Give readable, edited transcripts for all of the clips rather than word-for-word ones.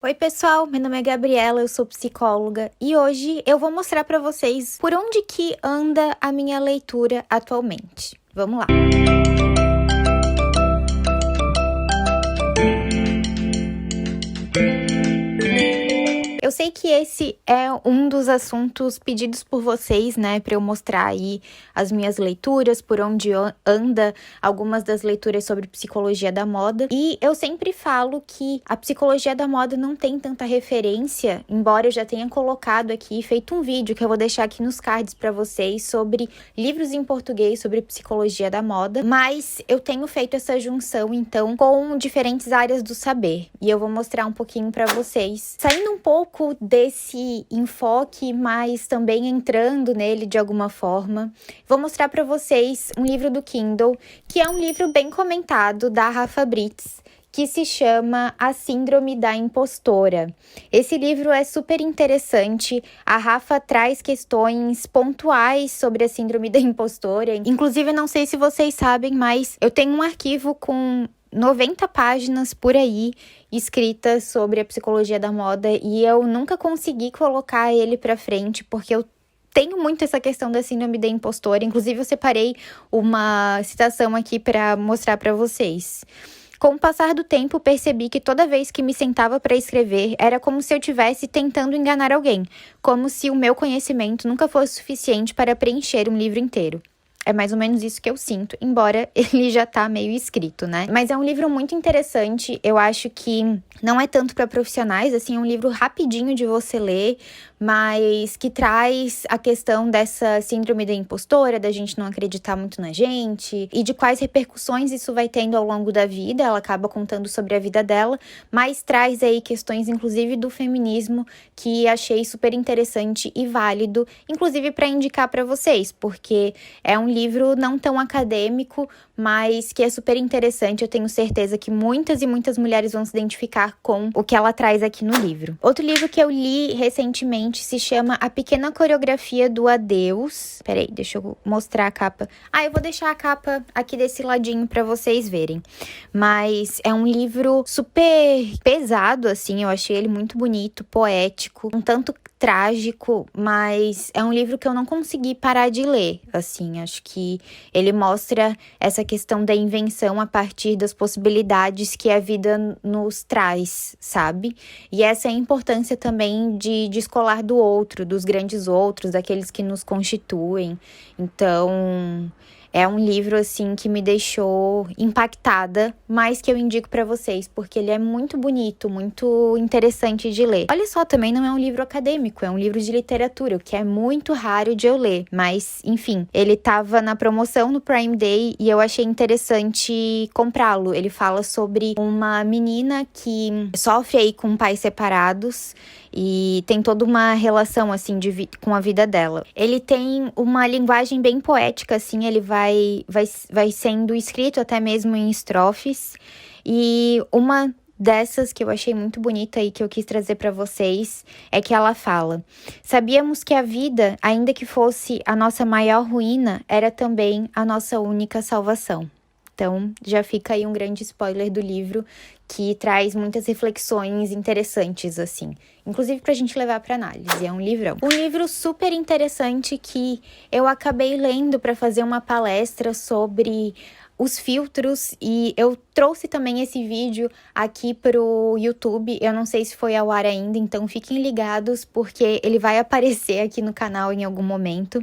Oi pessoal, meu nome é Gabriela, eu sou psicóloga e hoje eu vou mostrar para vocês por onde que anda a minha leitura atualmente. Vamos lá! Eu sei que esse é um dos assuntos pedidos por vocês, né, para eu mostrar aí as minhas leituras, por onde anda algumas das leituras sobre psicologia da moda. E eu sempre falo que a psicologia da moda não tem tanta referência, embora eu já tenha colocado aqui, feito um vídeo que eu vou deixar aqui nos cards para vocês sobre livros em português sobre psicologia da moda, mas eu tenho feito essa junção, então, com diferentes áreas do saber. E eu vou mostrar um pouquinho para vocês, saindo um pouco desse enfoque, mas também entrando nele de alguma forma. Vou mostrar para vocês um livro do Kindle, que é um livro bem comentado da Rafa Brites, que se chama A Síndrome da Impostora. Esse livro é super interessante, a Rafa traz questões pontuais sobre a Síndrome da Impostora. Inclusive, não sei se vocês sabem, mas eu tenho um arquivo com 90 páginas por aí, escritas sobre a psicologia da moda, e eu nunca consegui colocar ele pra frente, porque eu tenho muito essa questão da síndrome da impostora. Inclusive, eu separei uma citação aqui para mostrar para vocês. Com o passar do tempo, percebi que toda vez que me sentava para escrever, era como se eu estivesse tentando enganar alguém, como se o meu conhecimento nunca fosse suficiente para preencher um livro inteiro. É mais ou menos isso que eu sinto, embora ele já tá meio escrito, né? Mas é um livro muito interessante, eu acho que não é tanto para profissionais, assim, é um livro rapidinho de você ler, mas que traz a questão dessa síndrome da impostora, da gente não acreditar muito na gente, e de quais repercussões isso vai tendo ao longo da vida. Ela acaba contando sobre a vida dela, mas traz aí questões, inclusive, do feminismo, que achei super interessante e válido, inclusive para indicar para vocês, porque é um livro não tão acadêmico, mas que é super interessante. Eu tenho certeza que muitas e muitas mulheres vão se identificar com o que ela traz aqui no livro. Outro livro que eu li recentemente se chama A Pequena Coreografia do Adeus. Peraí, deixa eu mostrar a capa. Eu vou deixar a capa aqui desse ladinho para vocês verem. Mas é um livro super pesado, assim, eu achei ele muito bonito, poético, um tanto trágico, mas é um livro que eu não consegui parar de ler, assim, acho que ele mostra essa questão da invenção a partir das possibilidades que a vida nos traz, sabe? E essa é a importância também de descolar do outro, dos grandes outros, daqueles que nos constituem. Então, é um livro, assim, que me deixou impactada, mas que eu indico pra vocês, porque ele é muito bonito, muito interessante de ler. Olha só, também não é um livro acadêmico, é um livro de literatura, o que é muito raro de eu ler. Mas, enfim, ele tava na promoção no Prime Day e eu achei interessante comprá-lo. Ele fala sobre uma menina que sofre aí com pais separados e tem toda uma relação, assim, com a vida dela. Ele tem uma linguagem bem poética, assim, ele vai sendo escrito até mesmo em estrofes. E uma dessas que eu achei muito bonita e que eu quis trazer para vocês é que ela fala: sabíamos que a vida, ainda que fosse a nossa maior ruína, era também a nossa única salvação. Então, já fica aí um grande spoiler do livro, que traz muitas reflexões interessantes, assim. Inclusive pra gente levar pra análise, é um livrão. Um livro super interessante que eu acabei lendo para fazer uma palestra sobre os filtros, e eu trouxe também esse vídeo aqui pro YouTube. Eu não sei se foi ao ar ainda, então fiquem ligados, porque ele vai aparecer aqui no canal em algum momento.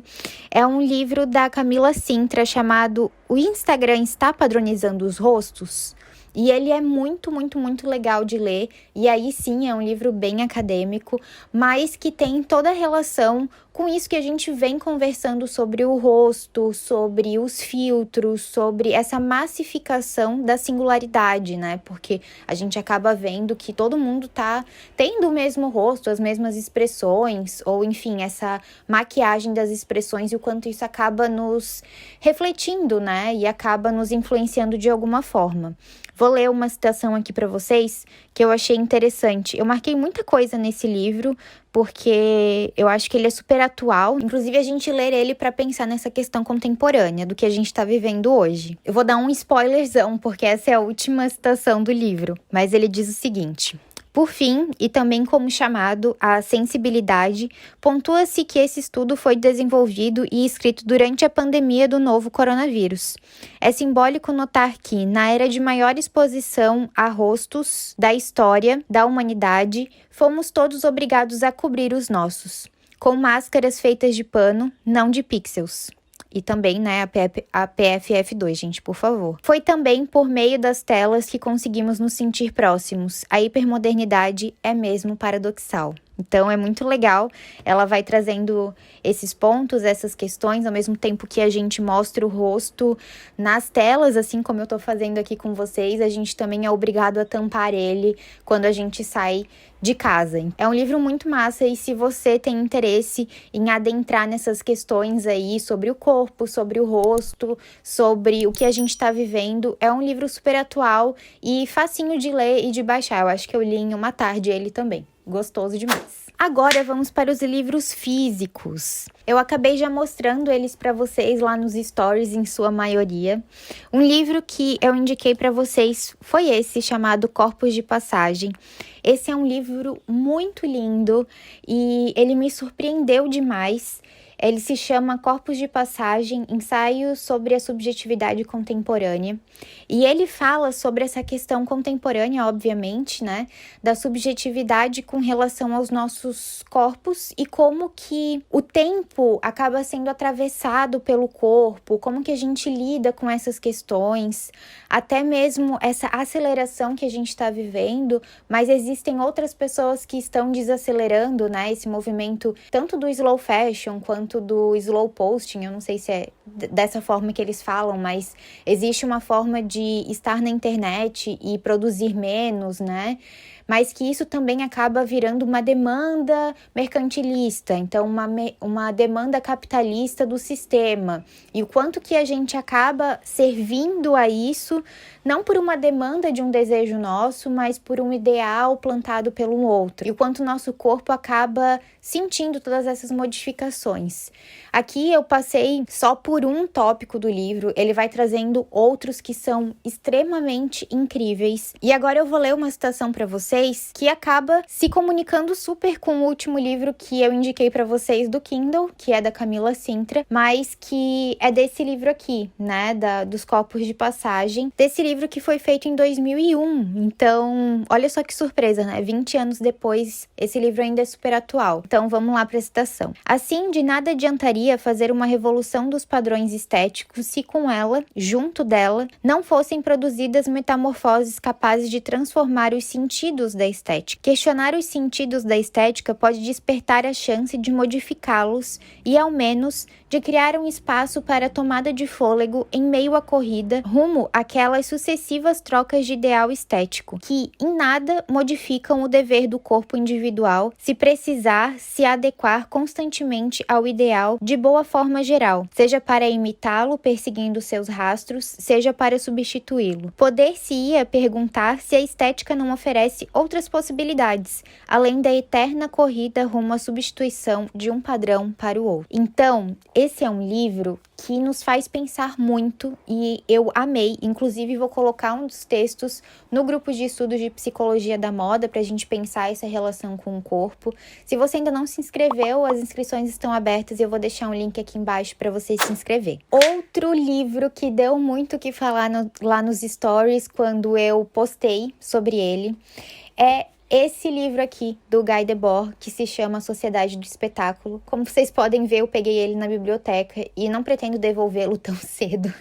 É um livro da Camila Sintra chamado O Instagram Está Padronizando os Rostos? E ele é muito, muito, muito legal de ler. E aí sim, é um livro bem acadêmico, mas que tem toda a relação com isso que a gente vem conversando sobre o rosto, sobre os filtros, sobre essa massificação da singularidade, né? Porque a gente acaba vendo que todo mundo tá tendo o mesmo rosto, as mesmas expressões, ou enfim, essa maquiagem das expressões, e o quanto isso acaba nos refletindo, né? E acaba nos influenciando de alguma forma. Vou ler uma citação aqui para vocês que eu achei interessante. Eu marquei muita coisa nesse livro, porque eu acho que ele é super atual. Inclusive, a gente lê ele para pensar nessa questão contemporânea do que a gente está vivendo hoje. Eu vou dar um spoilerzão, porque essa é a última citação do livro, mas ele diz o seguinte: Por fim, e também como chamado a sensibilidade, pontua-se que esse estudo foi desenvolvido e escrito durante a pandemia do novo coronavírus. É simbólico notar que, na era de maior exposição a rostos da história da humanidade, fomos todos obrigados a cobrir os nossos, com máscaras feitas de pano, não de pixels. E também, a PFF2, gente, por favor. Foi também por meio das telas que conseguimos nos sentir próximos. A hipermodernidade é mesmo paradoxal. Então, é muito legal. Ela vai trazendo esses pontos, essas questões, ao mesmo tempo que a gente mostra o rosto nas telas, assim como eu tô fazendo aqui com vocês, a gente também é obrigado a tampar ele quando a gente sai de casa. É um livro muito massa e se você tem interesse em adentrar nessas questões aí sobre o corpo, sobre o rosto, sobre o que a gente tá vivendo, é um livro super atual e facinho de ler e de baixar. Eu acho que eu li em uma tarde ele também. Gostoso demais. Agora vamos para os livros físicos. Eu acabei já mostrando eles para vocês lá nos stories, em sua maioria. Um livro que eu indiquei para vocês foi esse, chamado Corpos de Passagem. Esse é um livro muito lindo e ele me surpreendeu demais. Ele se chama Corpos de Passagem, Ensaios sobre a Subjetividade Contemporânea. E ele fala sobre essa questão contemporânea, obviamente, né? Da subjetividade com relação aos nossos corpos e como que o tempo acaba sendo atravessado pelo corpo, como que a gente lida com essas questões, até mesmo essa aceleração que a gente está vivendo, mas existem outras pessoas que estão desacelerando, né? Esse movimento tanto do slow fashion quanto do slow posting, eu não sei se é dessa forma que eles falam, mas existe uma forma de estar na internet e produzir menos, né? Mas que isso também acaba virando uma demanda mercantilista, então uma demanda capitalista do sistema. E o quanto que a gente acaba servindo a isso, não por uma demanda de um desejo nosso, mas por um ideal plantado pelo outro. E o quanto o nosso corpo acaba sentindo todas essas modificações. Aqui eu passei só por um tópico do livro, ele vai trazendo outros que são extremamente incríveis. E agora eu vou ler uma citação para vocês que acaba se comunicando super com o último livro que eu indiquei para vocês do Kindle, que é da Camila Sintra, mas que é desse livro aqui, né, dos Corpos de Passagem, desse livro que foi feito em 2001. Então, olha só que surpresa, né? 20 anos depois, esse livro ainda é super atual. Então, vamos lá para a citação. Assim, de nada adiantaria fazer uma revolução dos padrões estéticos se com ela, junto dela, não fossem produzidas metamorfoses capazes de transformar os sentidos da estética. Questionar os sentidos da estética pode despertar a chance de modificá-los e, ao menos, de criar um espaço para a tomada de fôlego em meio à corrida rumo àquelas sucessivas trocas de ideal estético, que em nada modificam o dever do corpo individual se precisar se adequar constantemente ao ideal de boa forma geral, seja para imitá-lo perseguindo seus rastros, seja para substituí-lo. Poder-se-ia perguntar se a estética não oferece outras possibilidades, além da eterna corrida rumo à substituição de um padrão para o outro. Então, esse é um livro que nos faz pensar muito e eu amei. Inclusive, vou colocar um dos textos no grupo de estudos de psicologia da moda para a gente pensar essa relação com o corpo. Se você ainda não se inscreveu, as inscrições estão abertas e eu vou deixar um link aqui embaixo para você se inscrever. Outro livro que deu muito o que falar lá nos stories quando eu postei sobre ele é esse livro aqui, do Guy Debord, que se chama Sociedade do Espetáculo. Como vocês podem ver, eu peguei ele na biblioteca e não pretendo devolvê-lo tão cedo,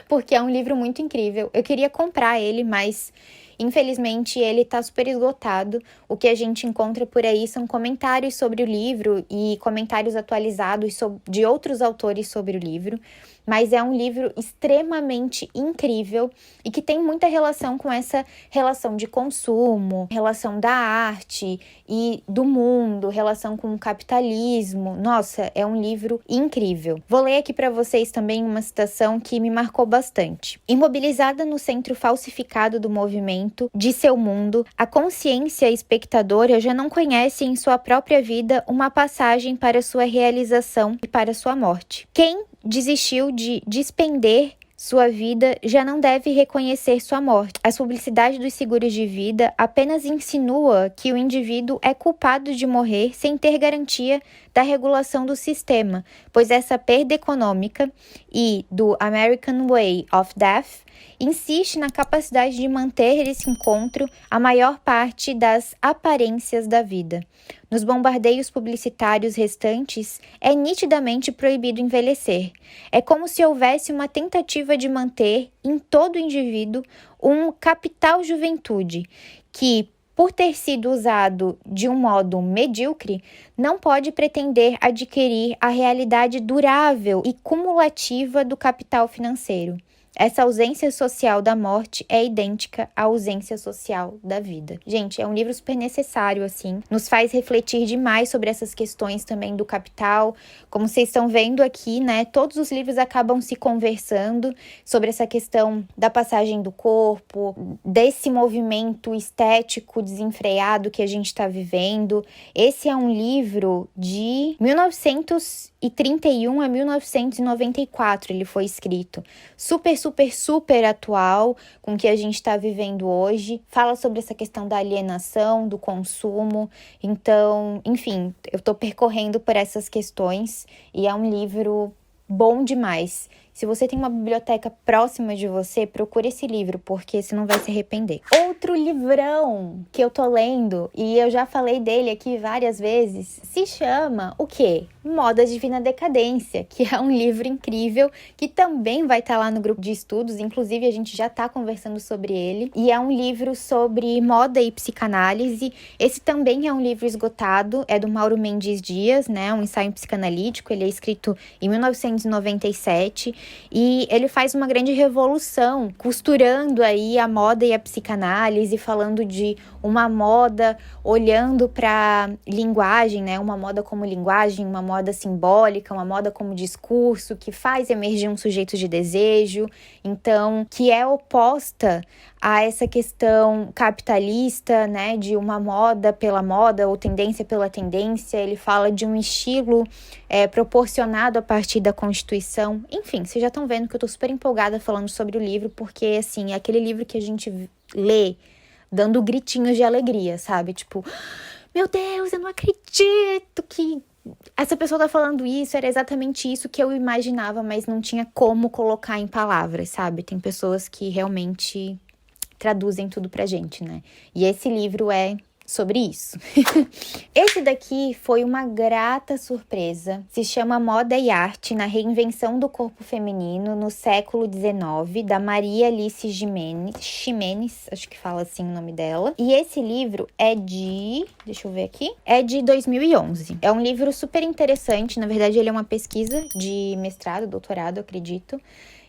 porque é um livro muito incrível. Eu queria comprar ele, mas infelizmente ele tá super esgotado. O que a gente encontra por aí são comentários sobre o livro e comentários atualizados de outros autores sobre o livro. Mas é um livro extremamente incrível e que tem muita relação com essa relação de consumo, relação da arte e do mundo, relação com o capitalismo. Nossa, é um livro incrível. Vou ler aqui para vocês também uma citação que me marcou bastante. Imobilizada no centro falsificado do movimento, de seu mundo, a consciência espectadora já não conhece em sua própria vida uma passagem para sua realização e para sua morte. Quem desistiu de despender sua vida já não deve reconhecer sua morte. As publicidades dos seguros de vida apenas insinua que o indivíduo é culpado de morrer sem ter garantia da regulação do sistema, pois essa perda econômica e do American Way of Death insiste na capacidade de manter esse encontro a maior parte das aparências da vida. Nos bombardeios publicitários restantes, é nitidamente proibido envelhecer. É como se houvesse uma tentativa de manter em todo indivíduo um capital juventude, que, por ter sido usado de um modo medíocre, não pode pretender adquirir a realidade durável e cumulativa do capital financeiro. Essa ausência social da morte é idêntica à ausência social da vida. Gente, é um livro super necessário, assim. Nos faz refletir demais sobre essas questões também do capital. Como vocês estão vendo aqui, né? Todos os livros acabam se conversando sobre essa questão da passagem do corpo, desse movimento estético desenfreado que a gente está vivendo. Esse é um livro de 1931 a 1994, ele foi escrito. Super atual com o que a gente está vivendo hoje. Fala sobre essa questão da alienação, do consumo. Então, enfim, eu estou percorrendo por essas questões e é um livro bom demais. Se você tem uma biblioteca próxima de você, procure esse livro, porque você não vai se arrepender. Outro livrão que eu tô lendo, e eu já falei dele aqui várias vezes, se chama o quê? Moda Divina Decadência, que é um livro incrível, que também vai estar lá no grupo de estudos, inclusive a gente já tá conversando sobre ele, e é um livro sobre moda e psicanálise. Esse também é um livro esgotado, é do Mauro Mendes Dias, né, um ensaio psicanalítico, ele é escrito em 1997, e ele faz uma grande revolução, costurando aí a moda e a psicanálise, falando de uma moda olhando para linguagem, né? Uma moda como linguagem, uma moda simbólica, uma moda como discurso, que faz emergir um sujeito de desejo, então, que é oposta a essa questão capitalista, né, de uma moda pela moda ou tendência pela tendência. Ele fala de um estilo proporcionado a partir da Constituição. Enfim, vocês já estão vendo que eu tô super empolgada falando sobre o livro, porque, assim, é aquele livro que a gente lê dando gritinhos de alegria, sabe? Tipo, meu Deus, eu não acredito que essa pessoa tá falando isso, era exatamente isso que eu imaginava, mas não tinha como colocar em palavras, sabe? Tem pessoas que realmente traduzem tudo pra gente, né? E esse livro é sobre isso. Esse daqui foi uma grata surpresa. Se chama Moda e Arte na Reinvenção do Corpo Feminino no Século XIX, da Maria Alice Ximenes, acho que fala assim o nome dela. E esse livro é de... deixa eu ver aqui. É de 2011. É um livro super interessante. Na verdade, ele é uma pesquisa de mestrado, doutorado, acredito.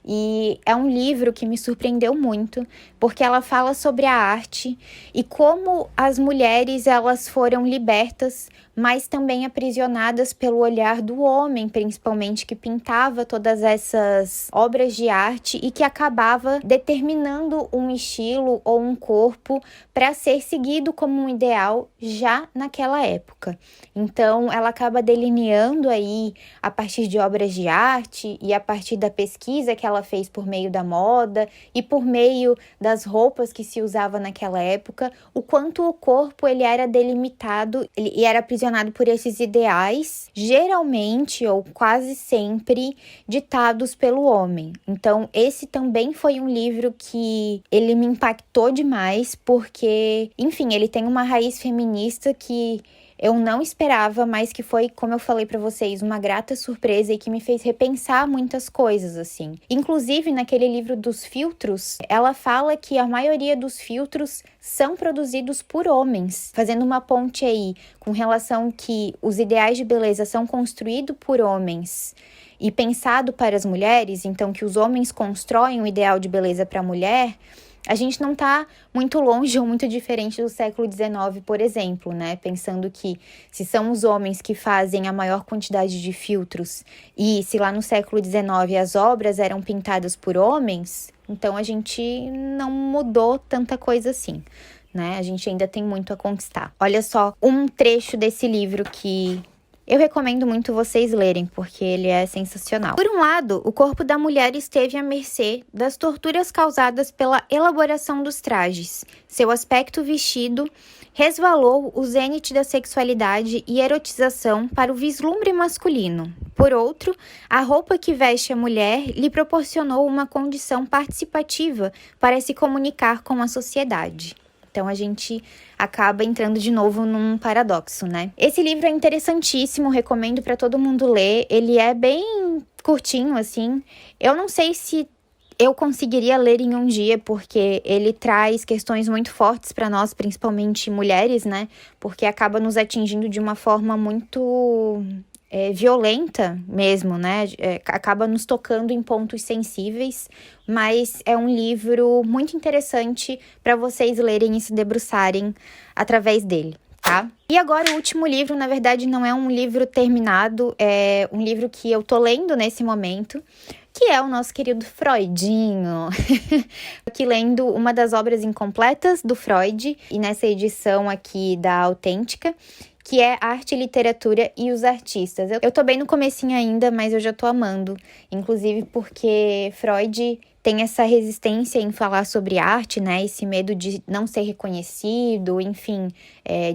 E é um livro que me surpreendeu muito, porque ela fala sobre a arte e como as mulheres elas foram libertas, mas também aprisionadas pelo olhar do homem, principalmente, que pintava todas essas obras de arte e que acabava determinando um estilo ou um corpo para ser seguido como um ideal já naquela época. Então, ela acaba delineando aí, a partir de obras de arte e a partir da pesquisa que ela fez por meio da moda e por meio das roupas que se usava naquela época, o quanto o corpo ele era delimitado e era aprisionado por esses ideais, geralmente ou quase sempre ditados pelo homem. Então, esse também foi um livro que ele me impactou demais, porque, enfim, ele tem uma raiz feminista que eu não esperava, mas que foi, como eu falei pra vocês, uma grata surpresa e que me fez repensar muitas coisas, assim. Inclusive, naquele livro dos filtros, ela fala que a maioria dos filtros são produzidos por homens, fazendo uma ponte aí com relação que os ideais de beleza são construídos por homens e pensado para as mulheres, então que os homens constroem um ideal de beleza para a mulher. A gente não está muito longe ou muito diferente do século XIX, por exemplo, né? Pensando que se são os homens que fazem a maior quantidade de filtros e se lá no século XIX as obras eram pintadas por homens, então a gente não mudou tanta coisa assim, né? A gente ainda tem muito a conquistar. Olha só um trecho desse livro que Eu recomendo muito vocês lerem, porque ele é sensacional. Por um lado, o corpo da mulher esteve à mercê das torturas causadas pela elaboração dos trajes. Seu aspecto vestido resvalou o zênite da sexualidade e erotização para o vislumbre masculino. Por outro, a roupa que veste a mulher lhe proporcionou uma condição participativa para se comunicar com a sociedade. Então, a gente acaba entrando de novo num paradoxo, né? Esse livro é interessantíssimo, recomendo para todo mundo ler. Ele é bem curtinho, assim. Eu não sei se eu conseguiria ler em um dia, porque ele traz questões muito fortes para nós, principalmente mulheres, né? Porque acaba nos atingindo de uma forma muito violenta mesmo, né? Acaba nos tocando em pontos sensíveis, mas é um livro muito interessante para vocês lerem e se debruçarem através dele, tá? E agora o último livro, na verdade, não é um livro terminado, é um livro que eu tô lendo nesse momento, que é o nosso querido Freudinho. Aqui lendo uma das obras incompletas do Freud, e nessa edição aqui da Autêntica, que é Arte, Literatura e os Artistas. Eu tô bem no comecinho ainda, mas eu já tô amando. Inclusive porque Freud tem essa resistência em falar sobre arte, né? Esse medo de não ser reconhecido, enfim,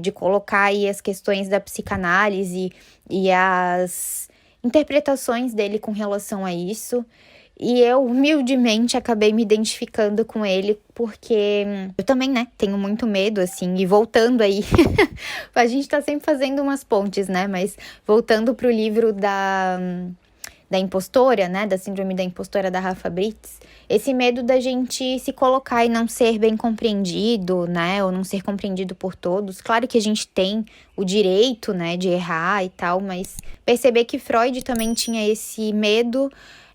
de colocar aí as questões da psicanálise e as interpretações dele com relação a isso. E eu, humildemente, acabei me identificando com ele, porque eu também, né, tenho muito medo, assim, e voltando aí, a gente tá sempre fazendo umas pontes, né, mas voltando pro livro da impostora, né, da síndrome da impostora da Rafa Brits, esse medo da gente se colocar e não ser bem compreendido, né, ou não ser compreendido por todos. Claro que a gente tem o direito, né, de errar e tal, mas perceber que Freud também tinha esse medo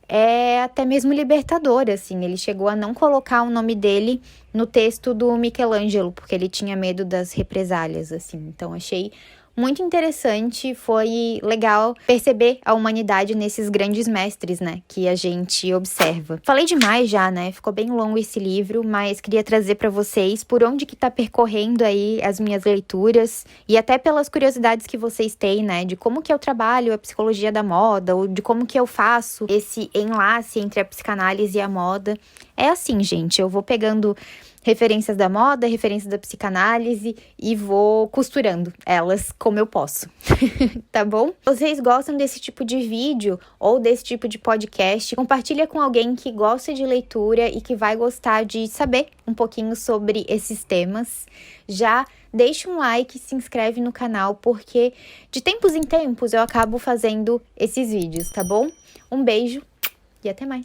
é até mesmo libertador, assim. Ele chegou a não colocar o nome dele no texto do Michelangelo, porque ele tinha medo das represálias, assim. Então, achei muito interessante, foi legal perceber a humanidade nesses grandes mestres, né, que a gente observa. Falei demais já, né, ficou bem longo esse livro, mas queria trazer para vocês por onde que tá percorrendo aí as minhas leituras e até pelas curiosidades que vocês têm, né, de como que eu trabalho a psicologia da moda ou de como que eu faço esse enlace entre a psicanálise e a moda. É assim, gente, eu vou pegando referências da moda, referências da psicanálise e vou costurando elas como eu posso, tá bom? Se vocês gostam desse tipo de vídeo ou desse tipo de podcast, compartilha com alguém que gosta de leitura e que vai gostar de saber um pouquinho sobre esses temas. Já deixa um like, se inscreve no canal, porque de tempos em tempos eu acabo fazendo esses vídeos, tá bom? Um beijo e até mais!